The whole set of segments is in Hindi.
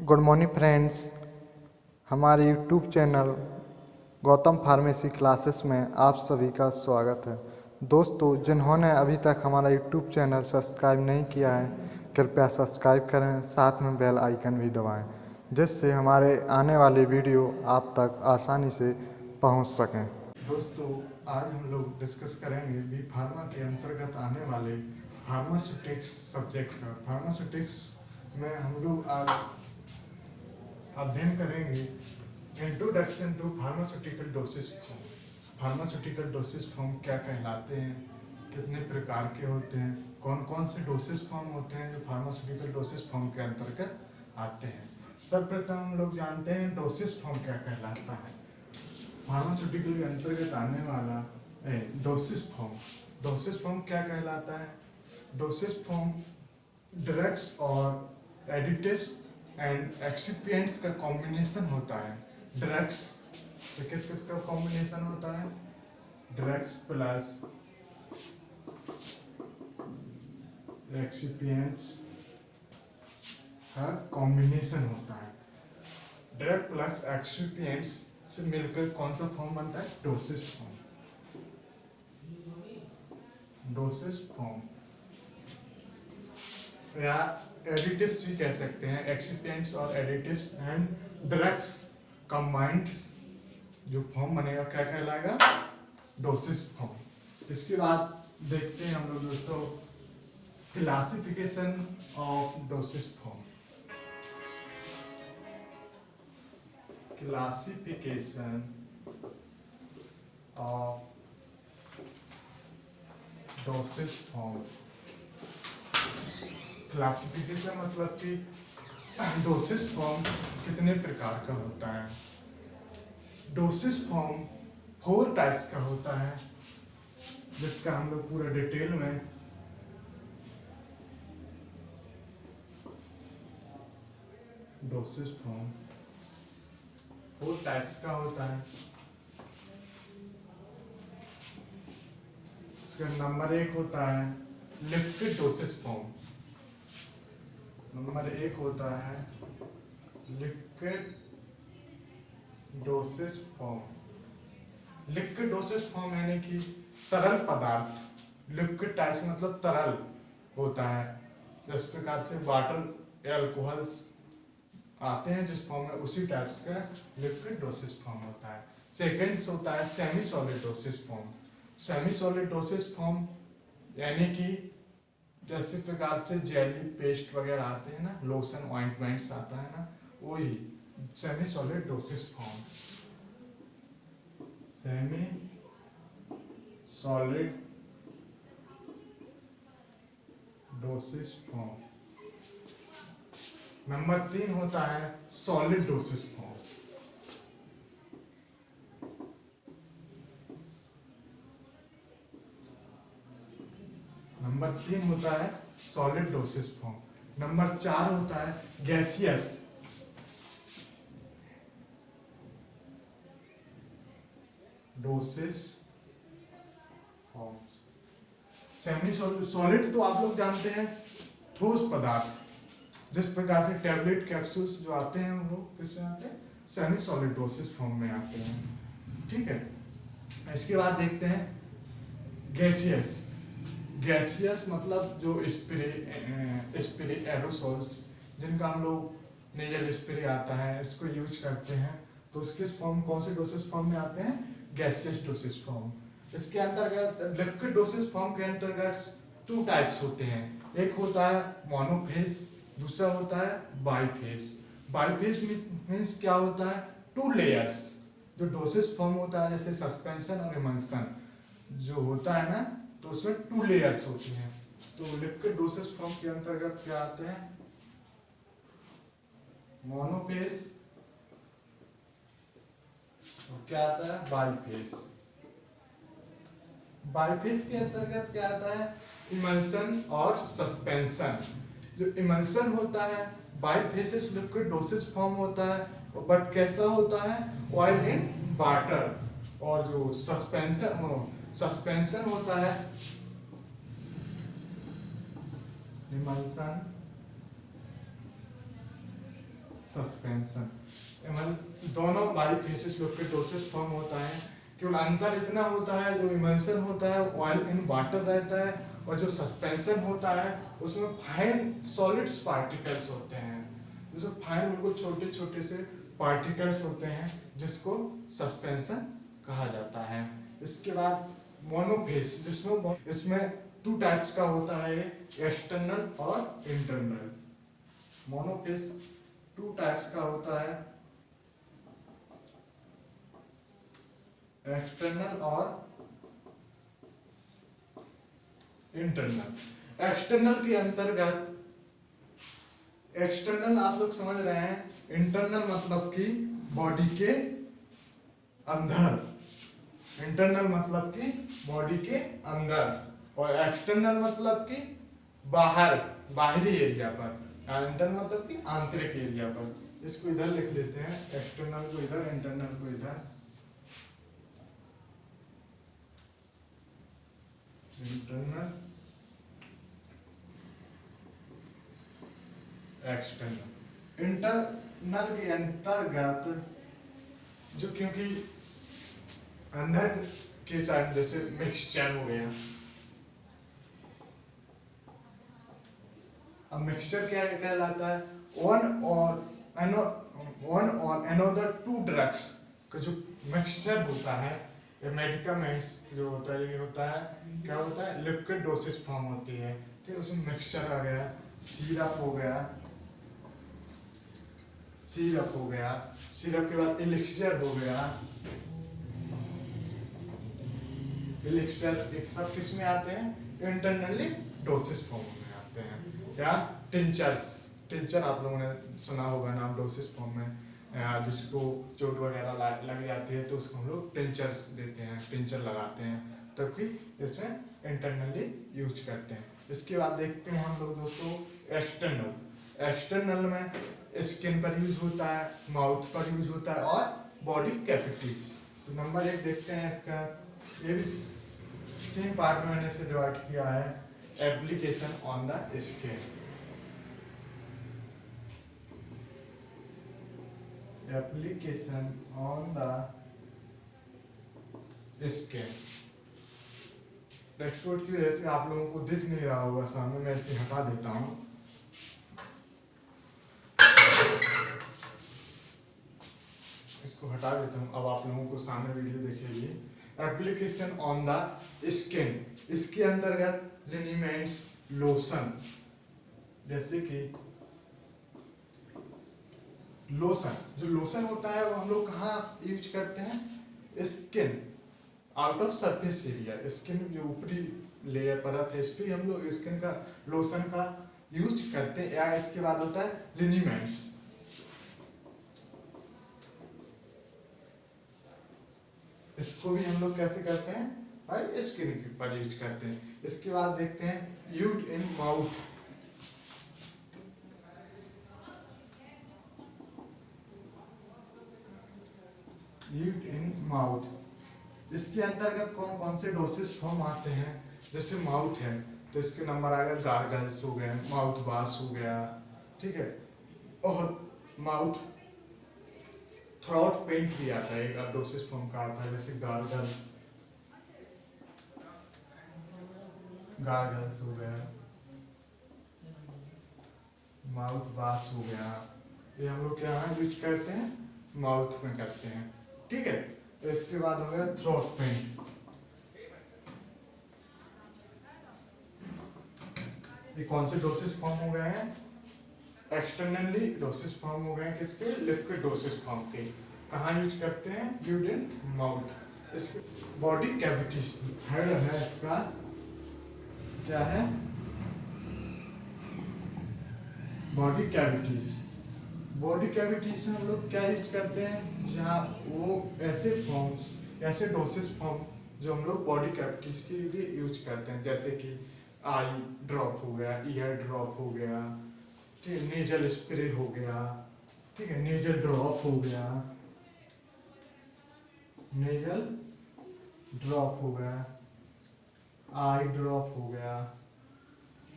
Good morning friends. हमारे YouTube channel Gautam pharmacy classes में आप सभी का स्वागत है। दोस्तों, जिन्होंने अभी तक हमारा यूट्यूब चैनल सब्सक्राइब नहीं किया है, कृपया सब्सक्राइब करें, साथ में बेल आइकन भी दबाएं, जिससे हमारे आने वाली वीडियो आप तक आसानी से पहुंच सकें। दोस्तों, आज हम लोग डिस्कस करेंगे बी फार्मा के अंतर्गत आने वाले फार्मास्यूटिक्स सब्जेक्ट का। फार्मास्यूटिक्स में हम लोग आज अध्ययन करेंगे introduction to pharmaceutical dosage form. Pharmaceutical dosage form क्या कहलाते हैं, कितने प्रकार के होते हैं, कौन कौन से डोसेज फॉर्म होते हैं जो फार्मास्यूटिकल डोसेज फॉर्म के अंतर्गत आते हैं। सर्वप्रथम हम लोग जानते हैं डोसेज फॉर्म क्या कहलाता है। फार्मास्यूटिकल के अंतर्गत आने वाला डोसेज फॉर्म। डोसेज फॉर्म क्या कहलाता है? डोसेज फॉर्म ड्रग्स और एडिटिव्स एंड एक्सिपिएंट्स का कॉम्बिनेशन होता है। ड्रग्स तो किस किस का कॉम्बिनेशन होता है? ड्रग्स प्लस एक्सिपिएंट्स का कॉम्बिनेशन होता है। ड्रग प्लस एक्सिपिएंट्स से मिलकर कौन सा फॉर्म बनता है? Dosage form. डोसेज फॉर्म या एडिटिव्स भी कह सकते हैं। एक्सिपिएंट्स और एडिटिव्स एंड ड्रग्स कंबाइंड जो फॉर्म बनेगा क्या कहलाएगा? Dosage form. इसके बाद देखते हैं हम लोग दोस्तों classification of dosage form. Classification of dosage form. Classification मतलब कि डोसेज फॉर्म कितने प्रकार का होता है। डोसेज फॉर्म 4 टाइप्स का होता है, जिसका हम लोग पूरा डिटेल में डोसेज फॉर्म 4 टाइप्स का होता है। इसका नंबर 1 होता है लिक्विड डोसेज फॉर्म। नंबर 1 होता है liquid dosage form. Liquid dosage form यानी कि तरल पदार्थ। लिक्विड टाइप्स मतलब तरल होता है। जिस प्रकार से वाटर एल्कोहल्स आते हैं जिस फॉर्म में, उसी टाइप्स का लिक्विड डोसेज फॉर्म होता है। सेकेंड होता है semi solid dosage form. Semi solid dosage form यानी कि जैसे प्रकार से जेली पेस्ट वगैरह आते हैं ना, लोशन ऑइंटमेंट्स आता है ना, वही semi solid dosage form. Semi solid dosage form. Number 3 होता है सॉलिड डोसेज फॉर्म। नंबर 3 होता है सॉलिड डोसेज फॉर्म। नंबर 4 होता है gaseous dosage form. Semi solid तो आप लोग जानते हैं, ठोस पदार्थ। जिस प्रकार से टैबलेट कैप्सूल्स जो आते हैं वो किसमें आते हैं? सेमी सॉलिड डोसेज फॉर्म में आते हैं। ठीक है, इसके बाद देखते हैं गैसियस। गैसियस मतलब जो स्प्रे एरोसोल्स, जिनका हम लोग नेजल स्प्रे आता है, इसको यूज करते हैं, तो उसके फॉर्म कौन से डोसेज फॉर्म में आते हैं? Gaseous dosage form. इसके अंतर्गत लिक्विड डोसेज फॉर्म के अंतर्गत 2 टाइप्स होते हैं। एक होता है मोनोफेज, दूसरा होता है बाईफेज। बाईफेज मीन्स क्या होता है? 2 लेयर्स। जो डोसेज फॉर्म होता है जैसे सस्पेंशन और इमल्शन जो होता है ना, तो उसमें 2 लेयर्स होती हैं। तो लिक्विड डोसेज फॉर्म के अंतर्गत क्या आते हैं? मोनोफेज और क्या आता है? बाईफेज। बाईफेज के अंतर्गत क्या आता है? इमल्शन और सस्पेंशन। जो इमल्शन होता है, बाईफेज लिक्विड डोसेज फॉर्म होता है, बट कैसा होता है? Oil in water. और जो सस्पेंशन होता है, इमल्शन सस्पेंशन। मतलब दोनों बारीफेसिस लिक्विडोसिस फॉर्म होता है, केवल अंतर इतना होता है जो इमल्शन होता है ऑयल इन वाटर रहता है, और जो सस्पेंशन होता है उसमें फाइन सॉलिड्स पार्टिकल्स होते हैं, जैसे फाइन बिल्कुल छोटे छोटे से पार्टिकल्स होते हैं जिसको सस्पेंशन कहा जाता है। इसके बाद मोनोफेस, इसमें टू टाइप्स का होता है, एक्सटर्नल और इंटरनल। मोनोफेस टू टाइप्स का होता है, एक्सटर्नल और इंटरनल। एक्सटर्नल के अंतर्गत, एक्सटर्नल आप लोग समझ रहे हैं, इंटरनल मतलब कि बॉडी के अंदर, इंटरनल मतलब कि बॉडी के अंदर, और एक्सटर्नल मतलब कि बाहर, बाहरी एरिया पर। इंटरनल मतलब कि आंतरिक एरिया पर। इसको इधर लिख लेते हैं, एक्सटर्नल को इधर, इंटरनल को इधर। Internal, external. इंटरनल के अंतर्गत जो, क्योंकि अंदर के साइड जैसे मिक्सचर हो गया, अब मिक्सचर क्या कहलाता है, वन और अनदर टू ड्रग्स का जो मिक्सचर होता है, ये मेडिकामेंट्स जो होता है, ये होता है, क्या होता है, लिक्विड डोसेज फॉर्म होती है, ठीक है। उसमें मिक्सचर आ गया, सिरप हो गया, सिरप हो गया, सिरप के बाद एलिक्सर हो गया। एलिक्सर एक सब किस में आते हैं, इंटरनली डोसेज फॉर्म में आते हैं। या टिंचर्स, टिंचर आप लोगों ने सुना होगा नाम, डोसेज फॉर्म में, जिसको चोट वगैरह लग जाती है तो उसको हम लोग टिंचर्स देते हैं, टिंचर लगाते हैं, तब कि इसमें इंटरनली यूज करते हैं। इसके बाद देखते हैं हम लोग दोस्तों एक्सटर्नल। एक्सटर्नल में स्किन पर यूज होता है, माउथ पर यूज होता है, और बॉडी कैविटीज। तो नंबर 1 देखते हैं इसका, ये भी 3 पार्ट में मैंने इसे डिवाइड किया है। Application on the skin, application on the skin. Text की वजह से आप लोगों को दिख नहीं रहा होगा सामने, मैं इसे हटा देता हूं। इसको हटा देता हूं, अब आप लोगों को सामने वीडियो दिखेगी। एप्लीकेशन ऑन द स्किन, इसके अंतर्गत लिनीमेंट्स, लोशन, जैसे कि लोशन, जो लोशन होता है वो हम लोग कहाँ यूज करते हैं, skin out of surface area, skin जो ऊपरी लेयर परत है इस पर हम लोग स्किन का लोशन का यूज करते हैं। या इसके बाद होता है लिनीमेंट्स, इसको भी हम लोग कैसे करते हैं, भाई स्किन पर यूज करते हैं। इसके बाद देखते हैं use in mouth, use in mouth, जिसके अंतर्गत कौन कौन से डोसेज फॉर्म आते हैं। जैसे माउथ है तो इसके नंबर आएगा, गार्गल्स हो गए, माउथ वाश हो गया, ठीक है, और माउथ थ्रोट पेंट भी आता है, एक डोसेज फॉर्म का आता है, जैसे गार्गल, गार्गल्स हो गया, माउथ वाश हो गया, ये हम लोग क्या यूज करते हैं, माउथ में करते हैं, ठीक है। तो इसके बाद हो गया थ्रोट पेंट, ये कौन से डोसेज फॉर्म हो गए हैं, एक्सटर्नली डोसेज फॉर्म हो गए हैं, किसके, लिक्विड डोसेज फॉर्म के। कहाँ यूज करते हैं, यूज इन माउथ। इसके बॉडी कैविटीज, थर्ड है इसका, क्या है, बॉडी कैविटीज। बॉडी कैविटीज में हम लोग क्या यूज करते हैं, जहाँ वो ऐसे फॉर्म्स, ऐसे डोसेज फॉर्म जो हम लोग बॉडी कैविटीज के लिए यूज करते हैं, जैसे कि आई ड्रॉप हो गया, ईयर ड्रॉप हो गया, ठीक है, नेजल स्प्रे हो गया, ठीक है, नेजल ड्रॉप हो गया, नेजल ड्रॉप हो गया, आई ड्रॉप हो गया,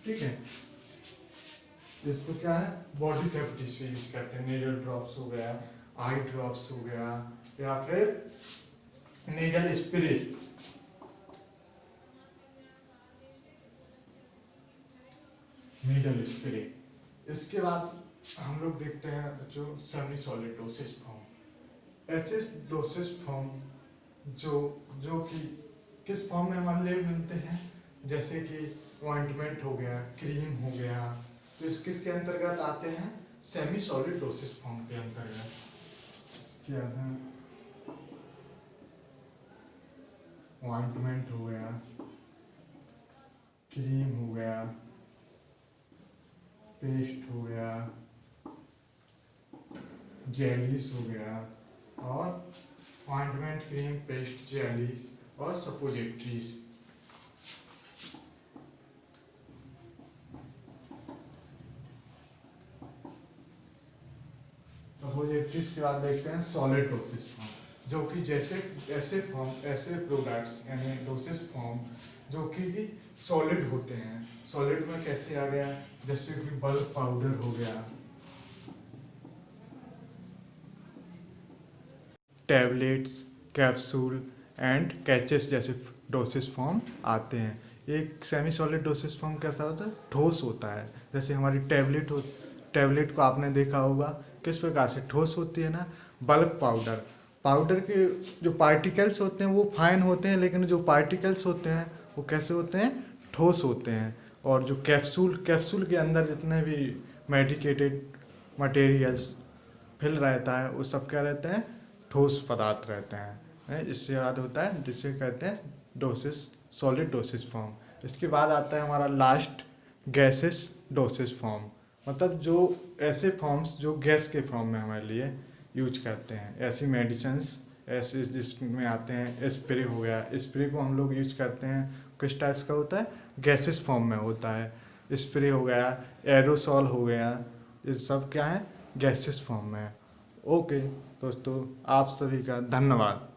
ठीक है। इसको क्या है, बॉडी कैविटीज पे यूज करते हैं। नेजल ड्रॉप्स हो गया, आई ड्रॉप्स हो गया, या फिर नेजल स्प्रे। Nasal spray. इसके बाद हम लोग देखते हैं जो सेमी सॉलिड डोसेज फॉर्म। ऐसे डोसेज फॉर्म जो कि किस फॉर्म में हमारे लिए मिलते हैं, जैसे कि ऑइंटमेंट हो गया, क्रीम हो गया, तो इस किसके अंतर्गत आते हैं, सेमी सॉलिड डोसेज फॉर्म के अंतर्गत क्या है। ऑइंटमेंट हो गया, क्रीम हो गया, पेस्ट हो गया, जेलीस हो गया, और ऑइंटमेंट, क्रीम, पेस्ट, जेलीस और सपोजिटरीज। सपोजिटरीज के बाद देखते हैं सॉलिड डोसेज फॉर्म, जो कि जैसे ऐसे प्रोडक्ट्स यानी डोसेज फॉर्म जो कि सॉलिड होते हैं। सॉलिड में कैसे आ गया, जैसे कि बल्क पाउडर हो गया, टैबलेट्स, कैप्सूल एंड कैचेस जैसे डोसेज फॉर्म आते हैं। एक सेमी सॉलिड डोसेज फॉर्म कैसा होता है, ठोस होता है। जैसे हमारी टैबलेट को आपने देखा होगा किस प्रकार से ठोस होती है ना। बल्क पाउडर के जो पार्टिकल्स होते हैं वो फाइन होते हैं, लेकिन जो पार्टिकल्स होते हैं वो कैसे होते हैं, ठोस होते हैं। और जो कैप्सूल के अंदर जितने भी मेडिकेटेड मटेरियल्स फिल रहता है वो सब क्या रहते हैं, ठोस पदार्थ रहते हैं। इससे याद होता है, जिसे कहते हैं डोसेस, सॉलिड डोसेज फॉर्म। इसके बाद आता है हमारा लास्ट गैसेस डोसेज फॉर्म, मतलब जो ऐसे फॉर्म्स जो गैस के फॉर्म में हमारे लिए यूज करते हैं। ऐसी मेडिसिन्स ऐसे जिसमें आते हैं, स्प्रे हो गया, स्प्रे को हम लोग यूज करते हैं किस टाइप्स का होता है, गैसेस फॉर्म में होता है। स्प्रे हो गया, एरोसॉल हो गया, ये सब क्या है, गैसेस फॉर्म में है। ओके दोस्तों, आप सभी का धन्यवाद।